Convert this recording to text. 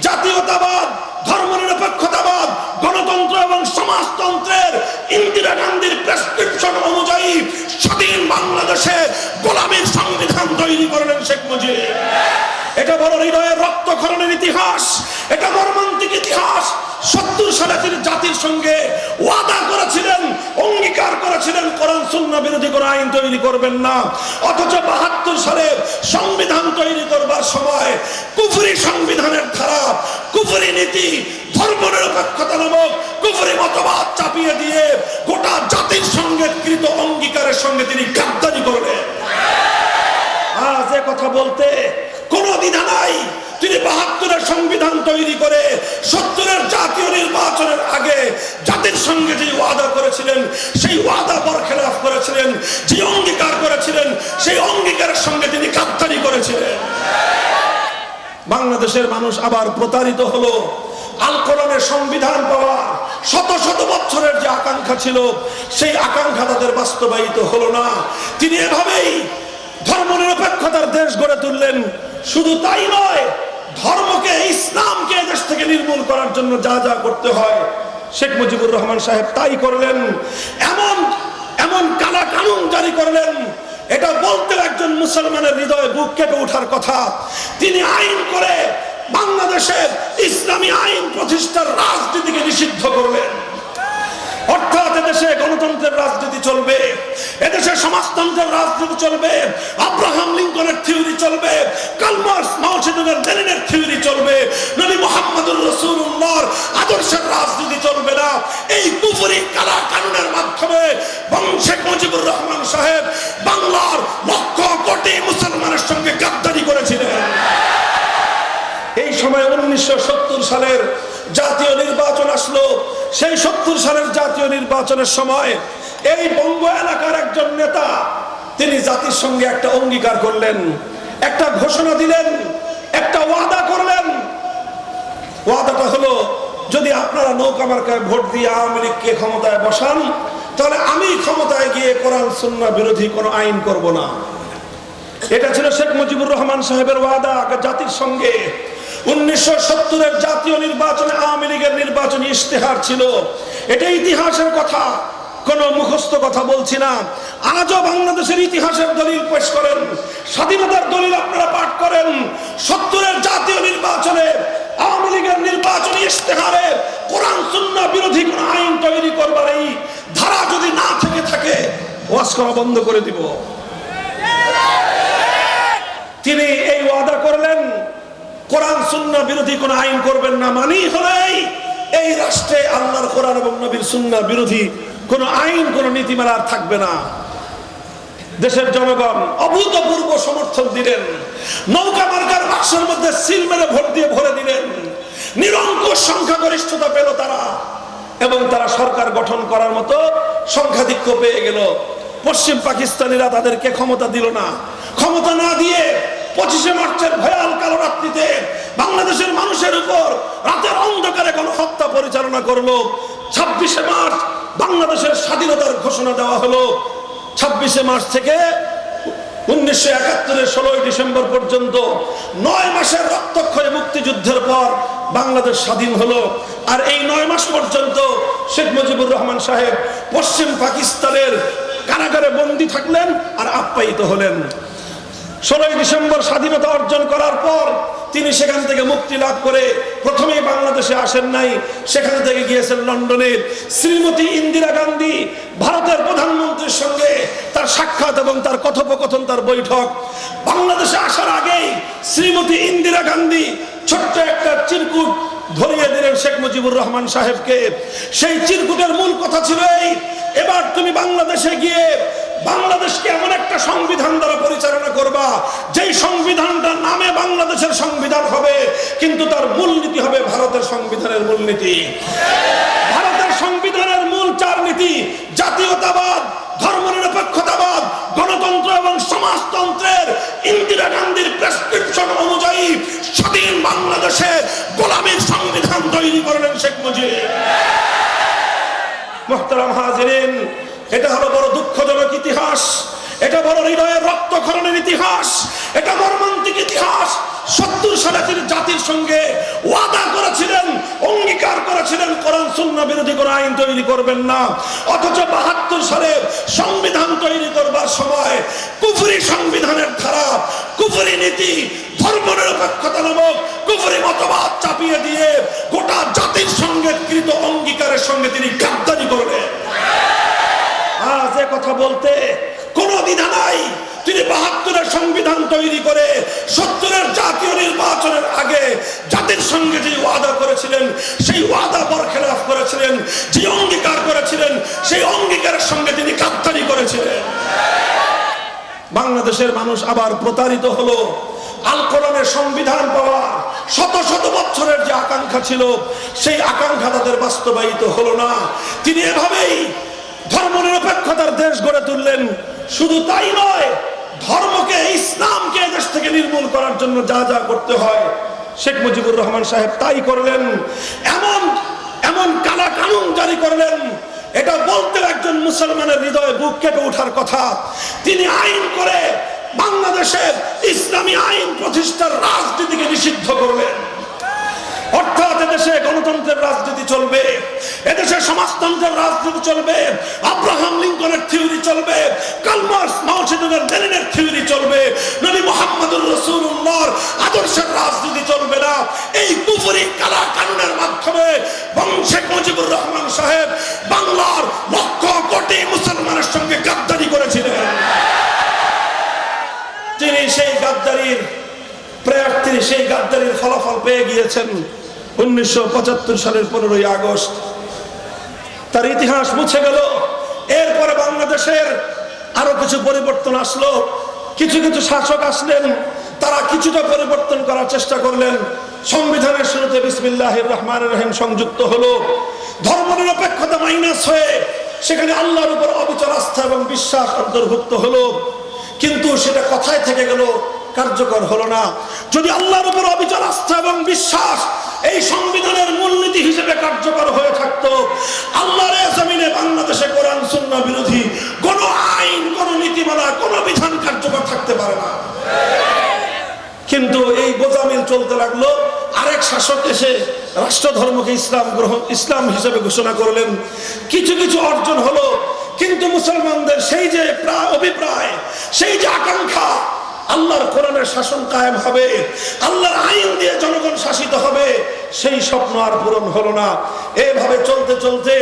জাতীয়তাবাদ, ধর্মনিরপেক্ষতাবাদ, গণতন্ত্র এবং সমাজতন্ত্রের ইন্দিরা গান্ধীর প্রেসক্রিপশন অনুযায়ী স্বাধীন বাংলাদেশে গোলামীর সংবিধান তৈরি করলেন শেখ মুজিব। এটা বড় হৃদয়ের রক্তক্ষরণের ইতিহাস, এটা মর্মান্তিক ইতিহাস। 70 সালে তিনি জাতির সঙ্গে ওয়াদা করেছিলেন, অঙ্গীকার করেছিলেন কোরআন সুন্নাহ বিরোধী কোন আইন তৈরি করবেন না। অথচ 72 সালে সংবিধান তৈরি করবার সময় কুফরি সংবিধানের ধারা, কুফরি নীতি, ধর্মনিরপেক্ষতা নামক কুফরি মতবাদ চাপিয়ে দিয়ে গোটা জাতির সঙ্গে কৃত অঙ্গীকারের সঙ্গে তিনি গাদ্দারি করলেন। আজ এ কথা বলতে কোনো দ্বিধা নাই। তিনি 72-এর সংবিধান তৈরি করে 70-এর জাতীয় নির্বাচনের আগে জাতির সঙ্গে যে ওয়াদা করেছিলেন, সেই ওয়াদা বরখেলাফ করেছিলেন, যে অঙ্গীকার করেছিলেন, সেই অঙ্গীকারের সঙ্গে তিনি গাদ্দারি করেছিলেন। বাংলাদেশের মানুষ আবার প্রতারিত হলো। আল কোরআনের সংবিধান পাওয়া শত শত বছরের যে আকাঙ্ক্ষা ছিল, সেই আকাঙ্ক্ষা তাদের বাস্তবায়িত হলো না। তিনি এভাবেই ধর্মনিরপেক্ষতার দেশ গড়ে তুললেন। শুধু তাই নয়, ধর্মকে, ইসলামকে দেশ থেকে নির্মূল করার জন্য যা যা করতে হয় শেখ মুজিবুর রহমান সাহেব তাই করলেন। এমন এমন কালা কানুন জারি করলেন, এটা বলতে একজন মুসলমানের হৃদয়ে বুক কেঁপে ওঠার কথা। তিনি আইন করে বাংলাদেশের ইসলামী আইন প্রতিষ্ঠার রাজনীতিকে নিষিদ্ধ করলেন। অর্থাৎ এদেশে গণতন্ত্রের রাজনীতি চলবে, এদেশে সমাজতন্ত্রের রাজনীতি চলবে, আব্রাহাম লিঙ্কনের থিওরি চলবে, কার্ল মার্কস, মাও সেতুংয়ের, লেনিনের থিওরি চলবে, নবী মুহাম্মদুর রাসূলুল্লাহর আদর্শের রাজনীতি চলবে না। এই কুফরি কালা কানুনের মাধ্যমে শেখ মুজিবুর রহমান সাহেব বাংলার লক্ষ কোটি মুসলমানের সঙ্গে গাদ্দারি করেছিলেন। এই সময় 1970 সালের জাতীয় নির্বাচন আসলো। সেই 70 সালের জাতীয় নির্বাচনের সময় এই বঙ্গ এলাকার একজন নেতা তিনি জাতির সঙ্গে একটা অঙ্গীকার করলেন, একটা ঘোষণা দিলেন, একটা ওয়াদা করলেন। ওয়াদাটা হলো, যদি আপনারা নৌকা মার্কায় ভোট দিয়ে আওয়ামী লীগকে ক্ষমতায় বসান, তাহলে আমি ক্ষমতায় গিয়ে কোরআন সুন্নাহ বিরোধী কোনো আইন করব না। এটা ছিল শেখ মুজিবুর রহমান সাহেবের ওয়াদা জাতির সঙ্গে। 1970-এর জাতীয় নির্বাচনে আওয়ামী লীগের নির্বাচনী ইশতেহার ছিল। এটা ইতিহাসের কথা, কোন মুখস্থ কথা বলছি না। আজও বাংলাদেশের ইতিহাসের দলিল পেশ করেন, স্বাধীনতার দলিল আপনারা পাঠ করেন। 70-এর জাতীয় নির্বাচনে আওয়ামী লীগের নির্বাচনী ইশতেহারে কোরআন সুন্নাহ বিরোধী কোন আইন তৈরি করবার এই ধারা যদি না থেকে থাকে, ওয়াজ করা বন্ধ করে দিব। তিনি এই ওয়াদা করলেন, কোরআন সুন্নাহ বিরোধী কোন আইন করবেন না। মানি হলেই এই রাষ্ট্রে আল্লাহর কোরআন এবং নবীর সুন্নাহ বিরোধী কোন আইন, কোন নীতিমালা থাকবে না। দেশের জনগণ অভূতপূর্ব সমর্থন দিলেন। নৌকা মার্কার বাক্সের মধ্যে সিল মেরে ভোট দিয়ে ভরে দিলেন। নিরঙ্কুশ সংখ্যাগরিষ্ঠতা পেল তারা, এবং তারা সরকার গঠন করার মতো সংখ্যাধিক্য পেয়ে গেল। পশ্চিম পাকিস্তানিরা তাদেরকে ক্ষমতা দিল না। ক্ষমতা না দিয়ে 25শে মার্চের ভয়াল কালো রাত্রিতে বাংলাদেশের মানুষের উপর রাতের অন্ধকারে গণহত্যা পরিচালনা করলো। 26শে মার্চ বাংলাদেশের স্বাধীনতার ঘোষণা দেওয়া হলো। 26শে মার্চ থেকে 1971-এর 16ই ডিসেম্বর পর্যন্ত 9 মাসের রক্তক্ষয়ী মুক্তিযুদ্ধের পর বাংলাদেশ স্বাধীন হলো। আর এই 9 মাস পর্যন্ত শেখ মুজিবুর রহমান সাহেব পশ্চিম পাকিস্তানের কারাগারে বন্দী থাকলেন আর আপ্যায়িত হলেন। 16ই ডিসেম্বর স্বাধীনতা অর্জন করার পর তিনি সেখান থেকে মুক্তি লাভ করে প্রথমেই বাংলাদেশে আসেন নাই, সেখান থেকে গিয়েছেন লন্ডনে। শ্রীমতী ইন্দিরা গান্ধী, ভারতের প্রধানমন্ত্রীর সঙ্গে তার সাক্ষাৎ এবং তার কথোপকথন, তার বৈঠক। বাংলাদেশে আসার আগেই শ্রীমতী ইন্দিরা গান্ধী ছোট্ট একটা চিরকুট ধরিয়ে দিলেন শেখ মুজিবুর রহমান সাহেবকে। সেই চিরকুটের মূল কথা ছিল এই, এবার তুমি বাংলাদেশে গিয়ে বাংলাদেশকে এমন একটা সংবিধান দ্বারা পরিচালনা করবা, যেই সংবিধানটা নামে বাংলাদেশের সংবিধান হবে, কিন্তু তার মূলনীতি হবে ভারতের সংবিধানের মূলনীতি। ভারতের সংবিধানের মূল 4 নীতি: জাতীয়তাবাদ, ধর্মনিরপেক্ষতাবাদ, গণতন্ত্র এবং সমাজতন্ত্রের ইন্দিরা গান্ধীর প্রেসক্রিপশন অনুযায়ী স্বাধীন বাংলাদেশে গোলামীর সংবিধান তৈরি করলেন শেখ মুজিব। মুহতারাম হাজিরিন, এটা হলো বড় দুঃখজনক ইতিহাস, এটা বড় হৃদয়ের রক্তক্ষরণের ইতিহাস, এটা মর্মান্তিক ইতিহাস। 70 সালে তিনি জাতির সঙ্গে ওয়াদা করেছিলেন, অঙ্গীকার করেছিলেন কোরআন সুন্নাহ বিরোধী কোন আইন তৈরি করবেন না। অথচ ৭২ সালে সংবিধান তৈরি করবার সময় কুফরি সংবিধানের ধারা, কুফরি নীতি, ধর্মনিরপেক্ষতা নামক কুফরি মতবাদ চাপিয়ে দিয়ে গোটা জাতির সঙ্গে কৃত অঙ্গীকারের সঙ্গে তিনি গাদ্দারি করলেন। আজ এ কথা বলতে কোনো দ্বিধা নাই। তিনি ৭২-এর সংবিধান তৈরি করে ৭০-এর জাতীয় নির্বাচনের আগে জাতির সঙ্গে যে ওয়াদা করেছিলেন, সেই ওয়াদা বরখেলাফ করেছিলেন, যে অঙ্গীকার করেছিলেন, সেই অঙ্গীকারের সঙ্গে তিনি গাদ্দারি করেছিলেন। বাংলাদেশের মানুষ আবার প্রতারিত হলো। আল কোরআনের সংবিধান পাওয়া শত শত বছরের যে আকাঙ্ক্ষা ছিল, সেই আকাঙ্ক্ষা তাদের বাস্তবায়িত হলো না। তিনি এভাবেই ধর্মনিরপেক্ষতার দেশ গড়ে তুললেন। শুধু তাই নয়, ধর্মকে, ইসলামকে দেশ থেকে নির্মূল করার জন্য যা যা করতে হয় শেখ মুজিবুর রহমান সাহেব তাই করলেন। এমন এমন কালা কানুন জারি করলেন, এটা বলতে একজন মুসলমানের হৃদয়ে বুক কেঁপে ওঠার কথা। তিনি আইন করে বাংলাদেশের ইসলামী আইন প্রতিষ্ঠার রাজনীতিকে নিষিদ্ধ করলেন। অর্থাৎ এদেশে গণতন্ত্রের রাজনীতি চলবে, এদেশে সমাজতন্ত্রের রাজনীতি চলবে, আব্রাহাম লিঙ্কনের থিওরি চলবে, কার্ল মার্কস, মাও সেতুংয়ের লেনিনের থিওরি চলবে, নবী মুহাম্মদুর রাসূলুল্লাহর আদর্শের রাজনীতি চলবে না। এই কুফরি কালা কানুনের মাধ্যমে শেখ মুজিবুর রহমান সাহেব বাংলার লক্ষ কোটি মুসলমানের সঙ্গে গাদ্দারি করেছিলেন। তিনি সেই গাদ্দারির প্রার্থী, সেই গাদ্দারির ফলাফল পেয়ে গিয়েছেন 1975 সালের 15ই আগস্ট। তার ইতিহাস মুছে গেল। এরপরে বাংলাদেশের আরো কিছু পরিবর্তন আসলো। কিছু কিছু শাসক আসলেন, তারা কিছুটা পরিবর্তন করার চেষ্টা করলেন। সংবিধানের শুরুতে বিসমিল্লাহির রহমানির রহিম সংযুক্ত হলো। ধর্মনিরপেক্ষতা মাইনাস হয়ে সেখানে আল্লাহর উপর অবিচল আস্থা এবং বিশ্বাস অন্তর্ভুক্ত হলো। কিন্তু সেটা কথায় থেকে গেল, কার্যকর হলো না। যদি আল্লাহর উপর অবিচল আস্থা এবং বিশ্বাস এই সংবিধানের মূলনীতি হিসেবে কার্যকর হয়ে থাকতো, আল্লাহর জমিনে বাংলাদেশে কোরআন সুন্নাহ বিরোধী কোন আইন, কোন নীতিমালা, কোন বিধান কার্যকর থাকতে পারে না। কিন্তু এই গোজামিল চলতে লাগলো। আরেক শাসক এসে রাষ্ট্রধর্মকে ইসলাম হিসেবে ঘোষণা করলেন। কিছু কিছু অর্জন হলো, কিন্তু মুসলমানদের সেই যে অভিপ্রায়, সেই যে আকাঙ্ক্ষা, আল্লাহর কোরআনের শাসন কায়েম হবে, আল্লাহর আইন দিয়ে জনগণ শাসিত হবে, সেই স্বপ্ন আর পূরণ হলো না। এভাবে চলতে চলতে